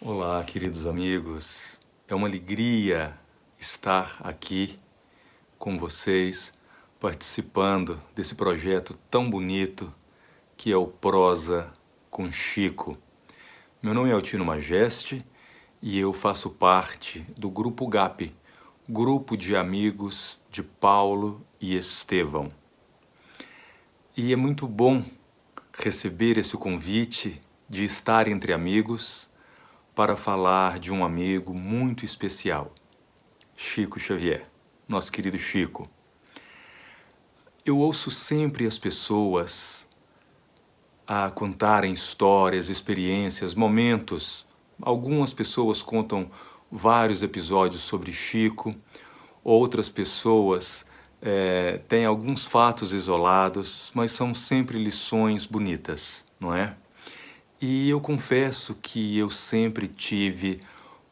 Olá, queridos amigos. É uma alegria estar aqui com vocês, participando desse projeto tão bonito que é o Prosa com Chico. Meu nome é Altino Majeste e eu faço parte do Grupo GAP, Grupo de Amigos de Paulo e Estevão. E é muito bom receber esse convite de estar entre amigos para falar de um amigo muito especial, Chico Xavier, nosso querido Chico. Eu ouço sempre as pessoas a contarem histórias, experiências, momentos. Algumas pessoas contam vários episódios sobre Chico, outras pessoas têm alguns fatos isolados, mas são sempre lições bonitas, não é? E eu confesso que eu sempre tive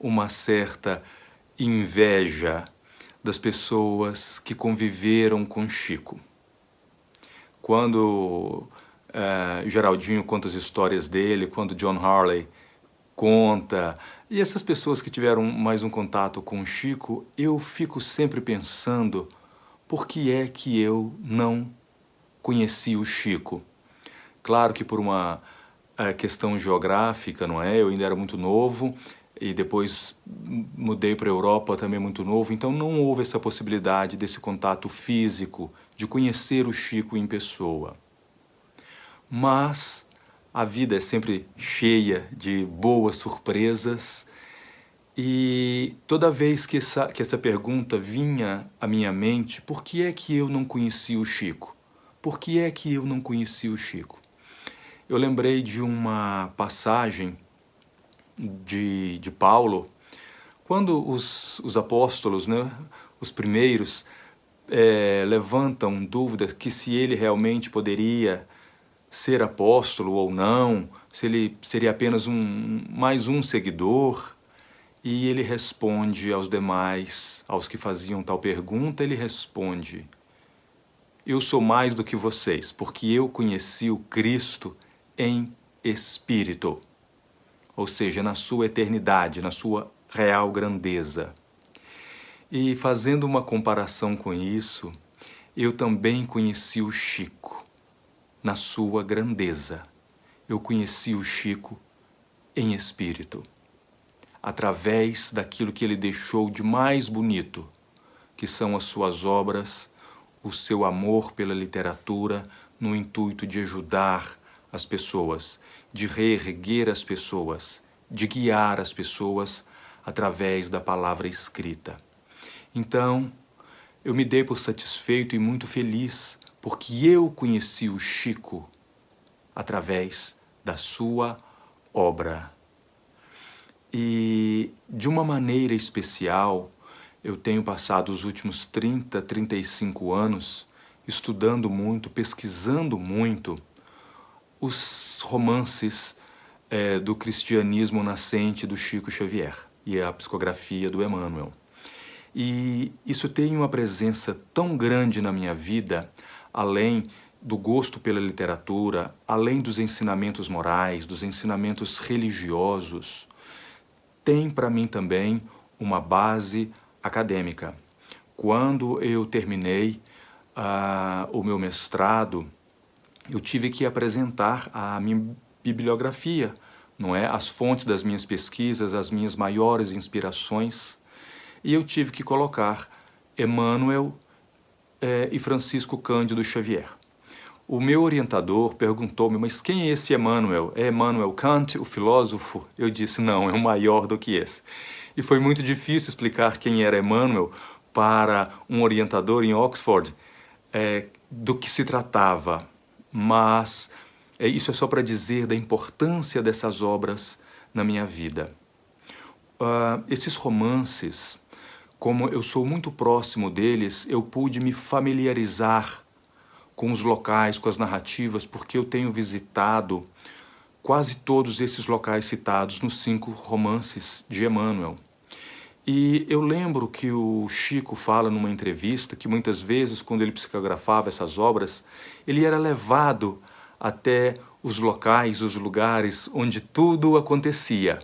uma certa inveja das pessoas que conviveram com Chico. Quando Geraldinho conta as histórias dele, quando John Harley conta, e essas pessoas que tiveram mais um contato com Chico, eu fico sempre pensando por que é que eu não conheci o Chico. Claro que por uma questão geográfica, não é? Eu ainda era muito novo e depois mudei para a Europa também muito novo, então não houve essa possibilidade desse contato físico, de conhecer o Chico em pessoa. Mas a vida é sempre cheia de boas surpresas e toda vez que essa pergunta vinha à minha mente, por que é que eu não conheci o Chico? Por que é que eu não conheci o Chico? Eu lembrei de uma passagem de Paulo, quando os apóstolos, né, os primeiros, levantam dúvidas que se ele realmente poderia ser apóstolo ou não, se ele seria apenas mais um seguidor, e ele responde aos demais, aos que faziam tal pergunta, ele responde: eu sou mais do que vocês, porque eu conheci o Cristo em espírito, ou seja, na sua eternidade, na sua real grandeza. E fazendo uma comparação com isso, eu também conheci o Chico na sua grandeza. Eu conheci o Chico em espírito, através daquilo que ele deixou de mais bonito, que são as suas obras, o seu amor pela literatura, no intuito de ajudar as pessoas, de reerguer as pessoas, de guiar as pessoas através da palavra escrita. Então, eu me dei por satisfeito e muito feliz, porque eu conheci o Chico através da sua obra. E, de uma maneira especial, eu tenho passado os últimos 30, 35 anos estudando muito, pesquisando muito os romances do cristianismo nascente do Chico Xavier e a psicografia do Emmanuel. E isso tem uma presença tão grande na minha vida, além do gosto pela literatura, além dos ensinamentos morais, dos ensinamentos religiosos, tem para mim também uma base acadêmica. Quando eu terminei o meu mestrado, eu tive que apresentar a minha bibliografia, não é? As fontes das minhas pesquisas, as minhas maiores inspirações, e eu tive que colocar Emmanuel e Francisco Cândido Xavier. O meu orientador perguntou-me, mas quem é esse Emmanuel? É Emmanuel Kant, o filósofo? Eu disse, não, é um maior do que esse. E foi muito difícil explicar quem era Emmanuel para um orientador em Oxford, do que se tratava. Mas isso é só para dizer da importância dessas obras na minha vida. Esses romances, como eu sou muito próximo deles, eu pude me familiarizar com os locais, com as narrativas, porque eu tenho visitado quase todos esses locais citados nos 5 romances de Emmanuel. E eu lembro que o Chico fala numa entrevista que muitas vezes, quando ele psicografava essas obras, ele era levado até os locais, os lugares onde tudo acontecia.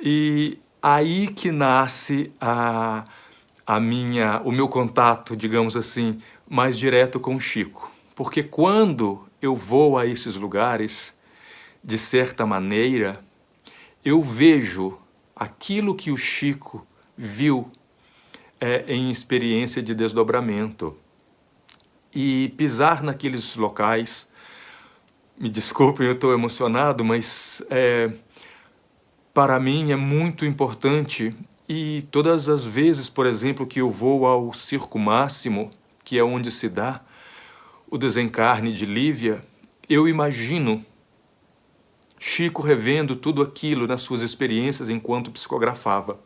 E aí que nasce o meu contato, digamos assim, mais direto com o Chico. Porque quando eu vou a esses lugares, de certa maneira, eu vejo aquilo que o Chico viu em experiência de desdobramento. E pisar naqueles locais, me desculpem, eu estou emocionado, mas para mim é muito importante. E todas as vezes, por exemplo, que eu vou ao Circo Máximo, que é onde se dá o desencarne de Lívia, eu imagino Chico revendo tudo aquilo nas suas experiências enquanto psicografava.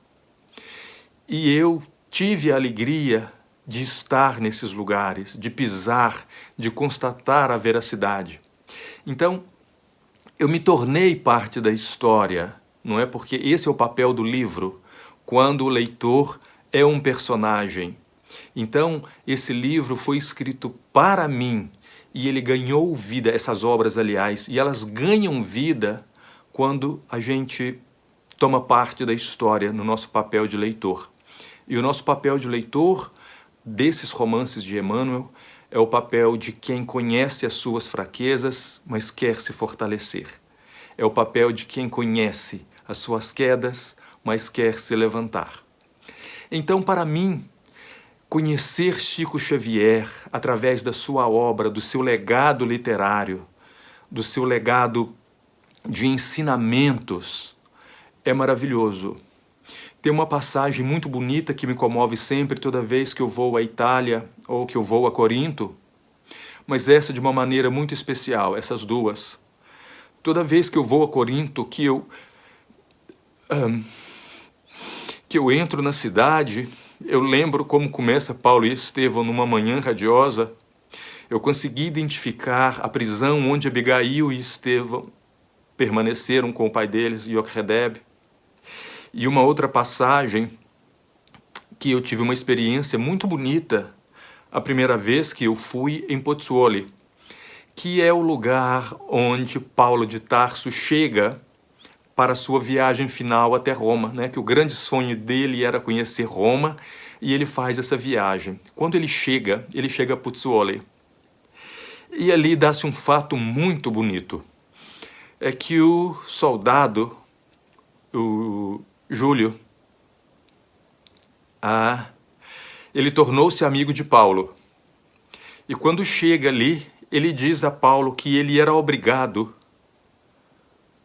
E eu tive a alegria de estar nesses lugares, de pisar, de constatar a veracidade. Então, eu me tornei parte da história, não é? Porque esse é o papel do livro, quando o leitor é um personagem. Então, esse livro foi escrito para mim, e ele ganhou vida, essas obras, aliás, e elas ganham vida quando a gente toma parte da história no nosso papel de leitor. E o nosso papel de leitor desses romances de Emmanuel é o papel de quem conhece as suas fraquezas, mas quer se fortalecer. É o papel de quem conhece as suas quedas, mas quer se levantar. Então, para mim, conhecer Chico Xavier através da sua obra, do seu legado literário, do seu legado de ensinamentos, é maravilhoso. Tem uma passagem muito bonita que me comove sempre toda vez que eu vou à Itália ou que eu vou a Corinto, mas essa de uma maneira muito especial, essas duas. Toda vez que eu vou a Corinto, que eu entro na cidade, eu lembro como começa Paulo e Estevão numa manhã radiosa. Eu consegui identificar a prisão onde Abigail e Estevão permaneceram com o pai deles, Iochedeb. E uma outra passagem que eu tive uma experiência muito bonita a primeira vez que eu fui em Pozzuoli, que é o lugar onde Paulo de Tarso chega para a sua viagem final até Roma, né? Que o grande sonho dele era conhecer Roma, e ele faz essa viagem. Quando ele chega a Pozzuoli. E ali dá-se um fato muito bonito. É que o soldado, o Júlio, ele tornou-se amigo de Paulo. E quando chega ali, ele diz a Paulo que ele era obrigado,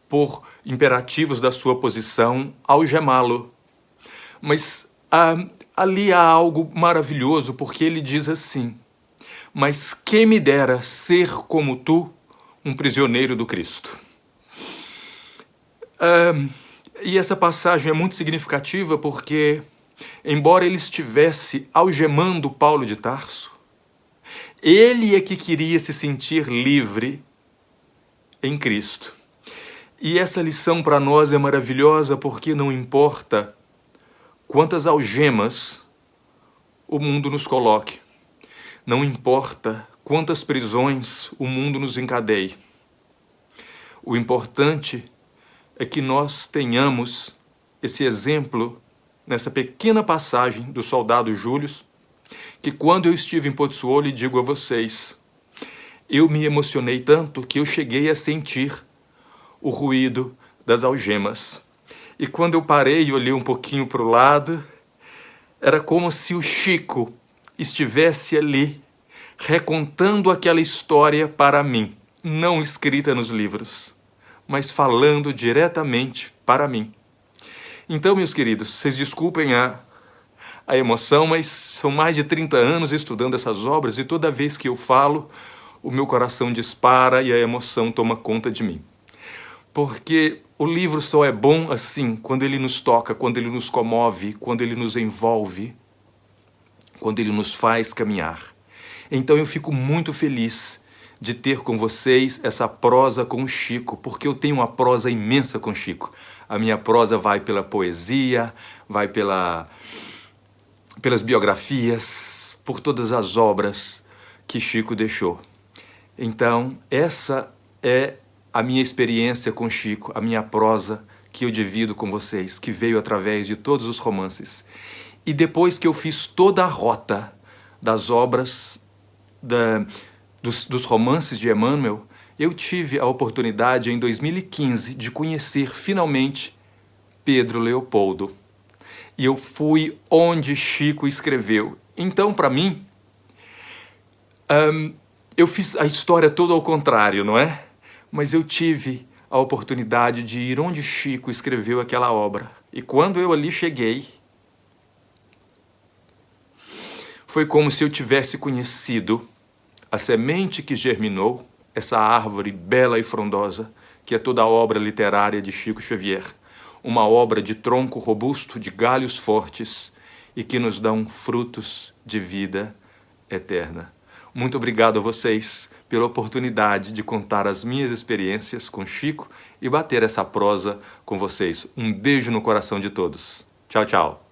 por imperativos da sua posição, a algemá-lo. Mas ali há algo maravilhoso, porque ele diz assim: mas quem me dera ser como tu, um prisioneiro do Cristo. E essa passagem é muito significativa porque, embora ele estivesse algemando Paulo de Tarso, ele é que queria se sentir livre em Cristo. E essa lição para nós é maravilhosa porque não importa quantas algemas o mundo nos coloque, não importa quantas prisões o mundo nos encadeie. O importante é que nós tenhamos esse exemplo nessa pequena passagem do soldado Júlio, que quando eu estive em Pozzuoli, digo a vocês, eu me emocionei tanto que eu cheguei a sentir o ruído das algemas. E quando eu parei e olhei um pouquinho para o lado, era como se o Chico estivesse ali, recontando aquela história para mim, não escrita nos livros, mas falando diretamente para mim. Então, meus queridos, vocês desculpem a emoção, mas são mais de 30 anos estudando essas obras e toda vez que eu falo, o meu coração dispara e a emoção toma conta de mim. Porque o livro só é bom assim, quando ele nos toca, quando ele nos comove, quando ele nos envolve, quando ele nos faz caminhar. Então eu fico muito feliz de ter com vocês essa prosa com o Chico, porque eu tenho uma prosa imensa com o Chico. A minha prosa vai pela poesia, vai pelas biografias, por todas as obras que Chico deixou. Então, essa é a minha experiência com Chico, a minha prosa que eu divido com vocês, que veio através de todos os romances. E depois que eu fiz toda a rota das obras, dos romances de Emmanuel, eu tive a oportunidade em 2015 de conhecer finalmente Pedro Leopoldo. E eu fui onde Chico escreveu. Então, para mim, eu fiz a história toda ao contrário, não é? Mas eu tive a oportunidade de ir onde Chico escreveu aquela obra. E quando eu ali cheguei, foi como se eu tivesse conhecido a semente que germinou, essa árvore bela e frondosa, que é toda a obra literária de Chico Xavier. Uma obra de tronco robusto, de galhos fortes e que nos dão frutos de vida eterna. Muito obrigado a vocês pela oportunidade de contar as minhas experiências com Chico e bater essa prosa com vocês. Um beijo no coração de todos. Tchau, tchau.